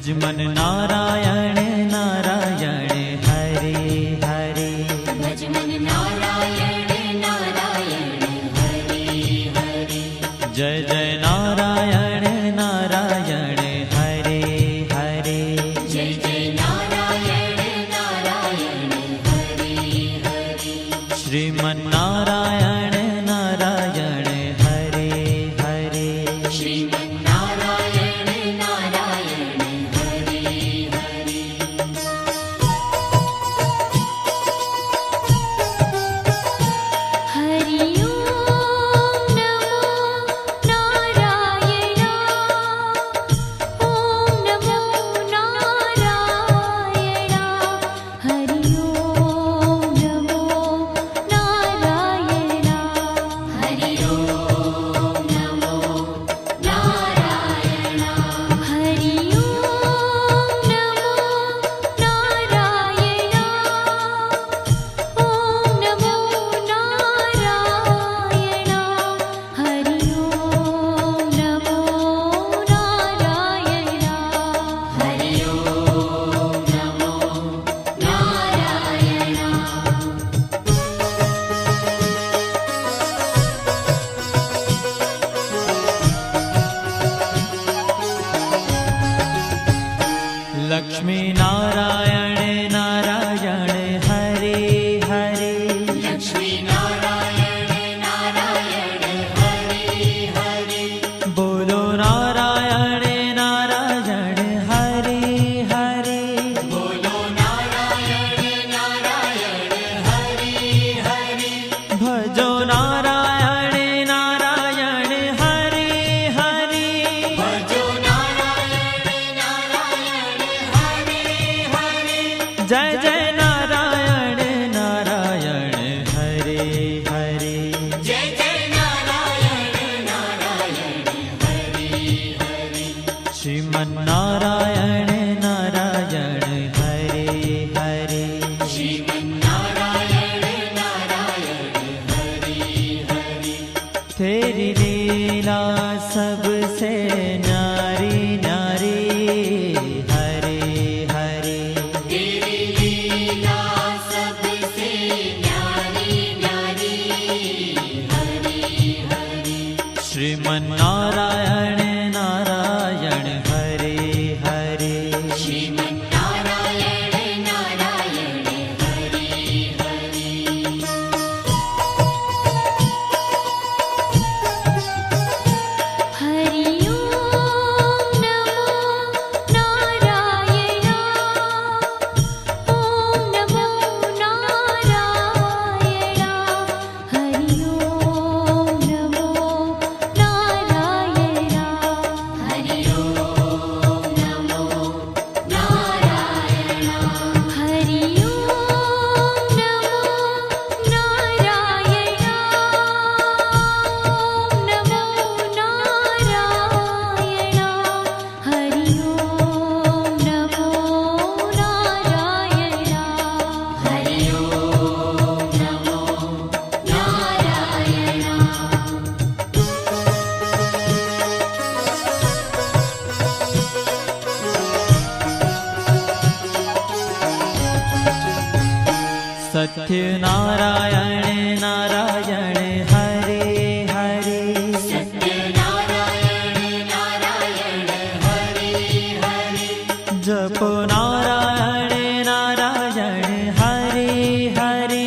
भजमन नारायण नारायण हरे हरे। भजमन नारायण नारायण हरे हरे। जय जय नारायण नारायण हरे हरे। जय जय नारायण नारायण हरे हरे। श्रीमन नारायण नारायण हरे हरे। श्रीमन नारायण नारायण हरे हरे। हरि ओम नमो नारायण। ओम नमो नारायण। हरि ओम नमो नारायण। हरि ओम नमो नारायण। हरि ओम नमो नारायण। ओम नमो नारायण। हरि ओम नमो नारायण। हरि ओम नमो नारायण। लक्ष्मी नारायण नारायण हरे हरे। लक्ष्मी नारायण नारायण हरे हरे। बोलो नारायण नारायण हरे हरे। बोलो नारायण नारायण हरे हरे। भजो नारायण नारायण हरे हरे। भजो नारायण नारायण हरे हरे। जय जय नारायण नारायण हरे हरे। जय जय नारायण नारायण हरे हरे। श्रीमन नारायण नारायण हरे हरे। श्रीमन नारायण नारायण हरे हरे। तेरी लीला सबसे न्यारी न्यारी हरे हरे। तेरी लीला सबसे न्यारी न्यारी हरे हरे। श्रीमन नारायण नारायण हरे हरे। श्रीमन नारायण नारायण हरे हरे। हरि ओम नमो नारायण। ओम नमो नारायण। हरि ओम नमो नारायण। हरि ओम नमो नारायण। हरि ओम नमो नारायण। ओम नमो नारायण। हरि ओम नमो नारायण। हरि ओम नमो सत्य नारायण नारायण हरे हरे। सत्य नारायण नारायण हरे हरे। जपो नारायण नारायण हरे हरे।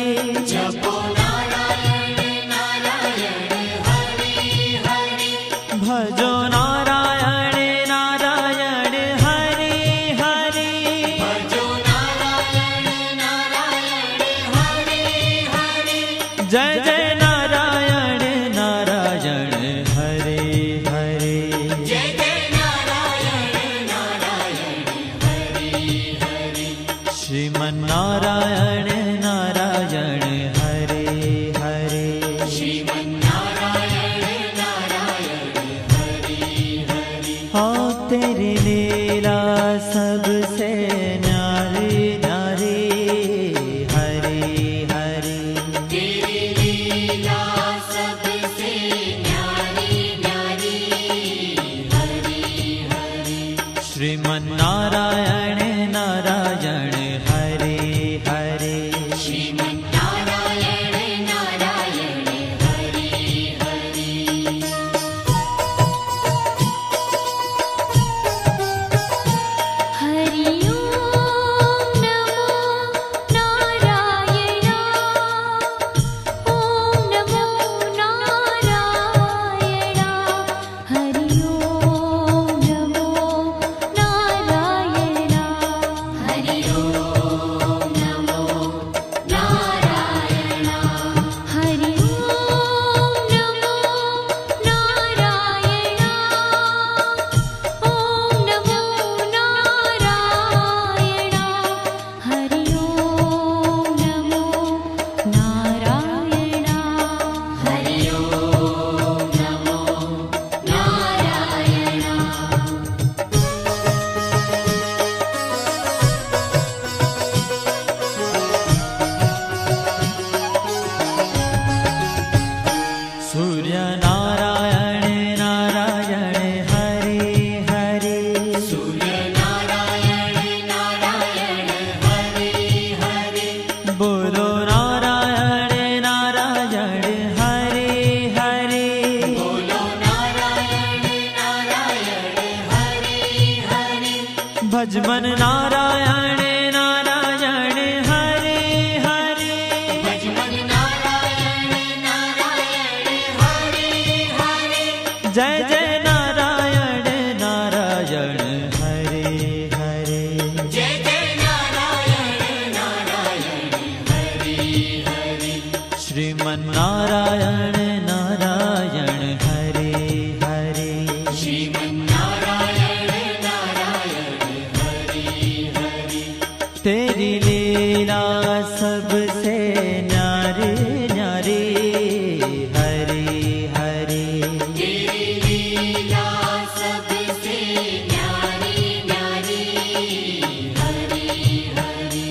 जपो नारायण नारायण हरे हरे। भजो नारायण नारायण हरे हरे। भजो नारायण नारायण हरे हरे। जय जय नारायण नारायण हरे हरे। जय जय नारायण नारायण हरे हरे। श्रीमन नारायण नारायण हरे हरे। श्रीमन नारायण नारायण हरे हरे। हाँ तेरी लीला सबसे न्यारी न्यारी हरे हरे। तेरी लीला सबसे न्यारी न्यारी हरे हरे। श्रीमन नारायण भजमन नारायण नारायण हरे हरे भजमन नारायण नारायण हरे हरे जय जय नारायण नारायण हरे हरे जय जय नारायण नारायण हरे हरे श्रीमन नारायण नारायण हरे हरे श्रीमन्नारायण नारायण हरे हरे तेरी लीला सबसे न्यारी न्यारी हरे हरे तेरी लीला सबसे न्यारी न्यारी हरे हरे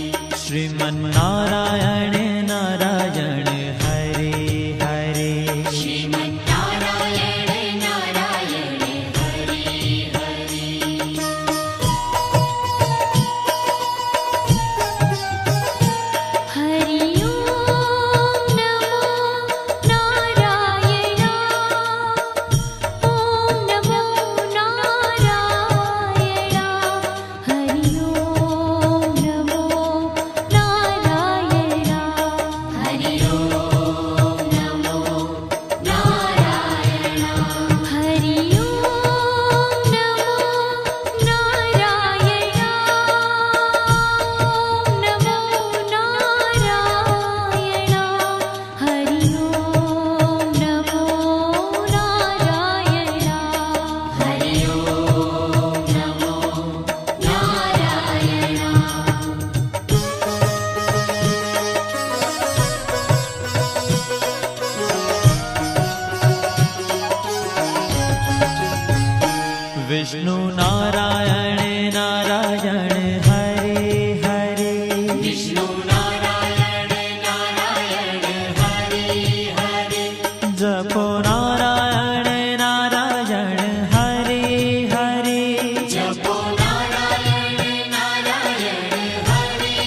श्रीमन नारायण नारायण हरे हरे श्रीमन्नारायण नारायण हरे हरे हरि ओम नमो नारायण ओम नमो नारायण हरि ओम नमो नारायण हरि ओम नमो नारायण हरि ओम नमो नारायण ओम नमो नारायण हरि ओम नमो नारायण हरि ओम नमो नारायण विष्णु नारायण नारायण हरे हरे विष्णु नारायण नारायण हरे हरे जपो नारायण नारायण हरे हरे जपो नारायण नारायण हरे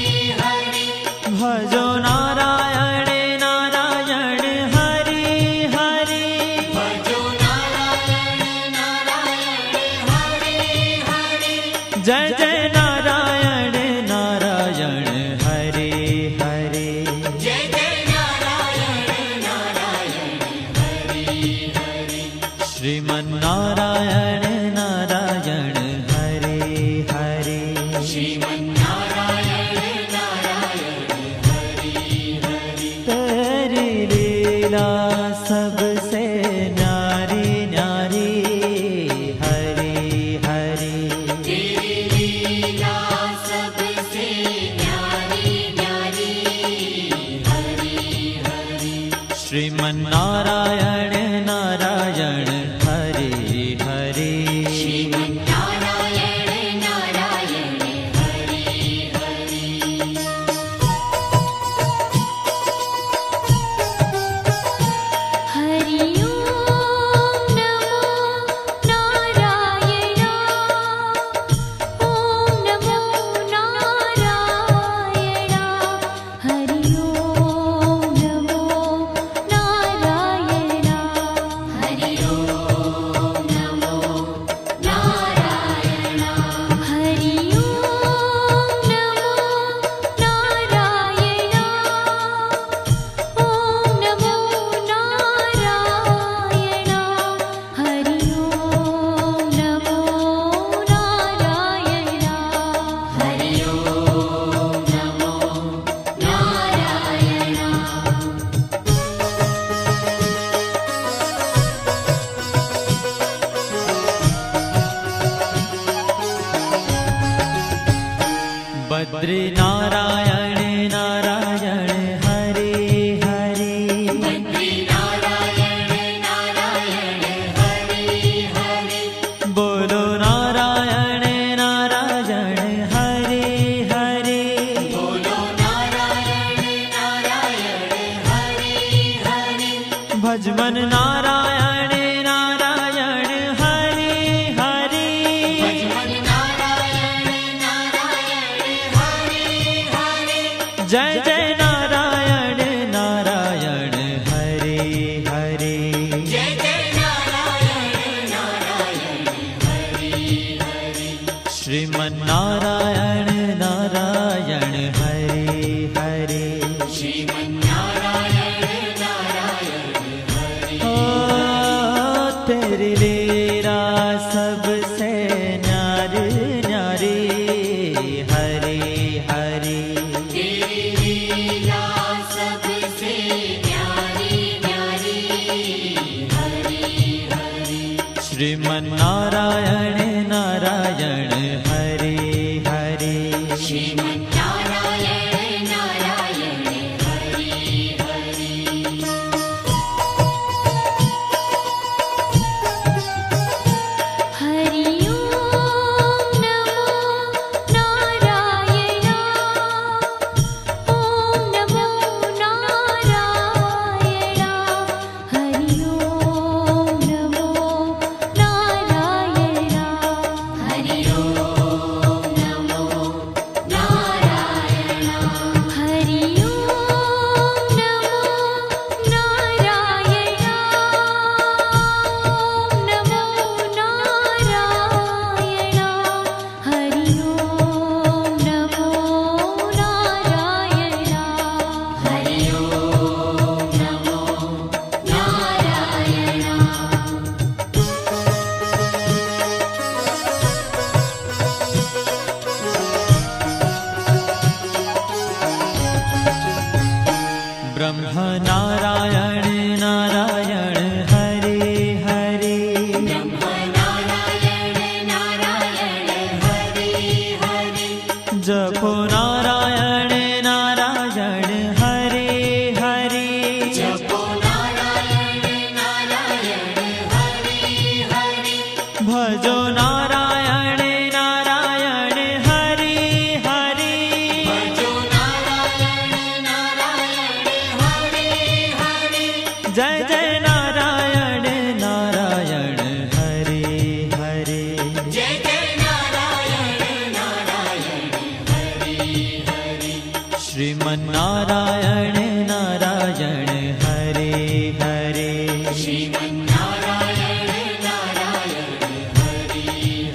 हरे भजो नारायण नारायण हरे हरे भजो नारायण नारायण हरे हरे जय जय नारायण नारायण हरे हरे जय जय नारायण नारायण हरे हरे श्रीमन नारायण नारायण हरे हरे श्रीमन्नारायण नारायण हरे हरे तेरी लीला सबसे न्यारी न्यारी हरे हरे तेरी लीला सबसे न्यारी न्यारी हरे हरे श्रीमन नारायण नारायण हरे हरे श्रीमन्नारायण नारायण हरे हरे हरि ओम नमो नारायण ओम नमो नारायण हरि ओम नमो नारायण हरि ओम नमो नारायण हरि ओम नमो नारायण ओम नमो नारायण हरि ओम नमो नारायण हरि ओम नमो नारायण बद्री नारायण नारायण हरे हरे बद्री नारायण नारायण हरे हरे बोलो नारायण नारायण हरे हरे बोलो नारायण नारायण हरे हरे भजमन नारायण नारायण हरे हरे भजमन नारायण नारायण हरे श्रीमन्नारायण नारायण हरे हरे। श्रीमन्नारायण नारायण हरे। ओ तेरी लीला सबसे न्यारी न्यारी हरे हरे। तेरी लीला सबसे न्यारी न्यारी हरे हरे। श्रीमन्नारायण नारायण हरे हरे। श्रीमन्नारायण नारायण हरे हरे। हरि ओम नमो नारायण। ओम नमो नारायण। हरि ओम नमो नारायण। हरि ओम नमो नारायण। हरि ओम नमो नारायण। ओम नमो नारायण। हरि ओम नमो नारायण। हरि ओम नमो नारायण। ब्रह्म नारायण नारायण हरे हरे। ब्रह्म नारायण नारायण हरे हरे। जपो नारायण नारायण हरे हरे। जपो नारायण नारायण हरे हरे। भजो नारायण नारायण हरे हरे। भजो नारायण नारायण हरे हरे। जय जय नारायण नारायण हरे हरे। जय जय नारायण नारायण हरे हरे। श्रीमन्नारायण नारायण हरे हरे। श्रीमन्नारायण नारायण हरे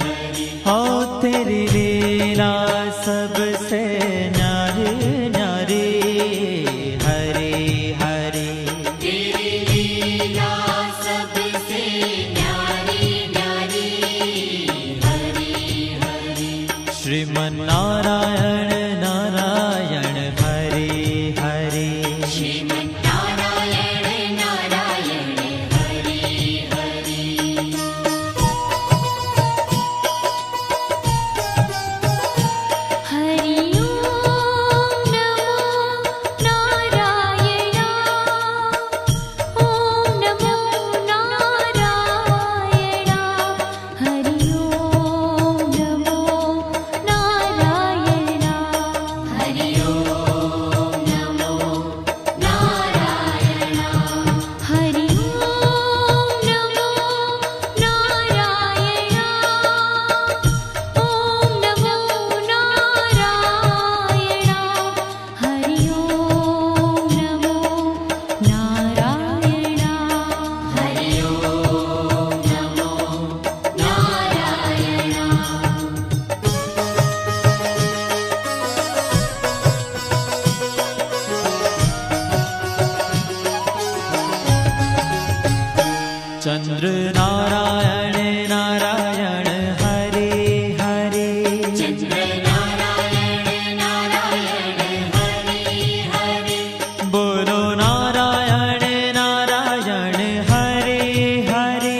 हरे। हो तेरी लीला सबसे न्यारी न्यारी हरे हरे। तेरी लीला सबसे न्यारी न्यारी हरे हरे। श्रीमन्नारायण नारायण हरे हरे। श्रीमन्नारायण नारायण हरे हरे। हरि ओम नमो नारायण। ओम नमो नारायण। हरि ओम नमो नारायण। हरि ओम नमो नारायण। हरि ओम नमो नारायण। ओम नमो नारायण। हरि ओम नमो नारायण। हरि ओम नमो नारायण। चंद्र नारायण नारायण हरे हरे। चंद्र नारायण नारायण हरे हरे। बोलो नारायण नारायण हरे हरे।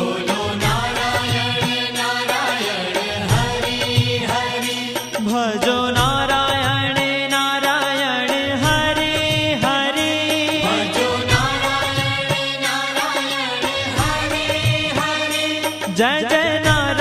बोलो नारायण नारायण हरे हरे। भजो नारायण नारायण हरे हरे। भजो नारायण नारायण हरे हरे। जय जय नारायण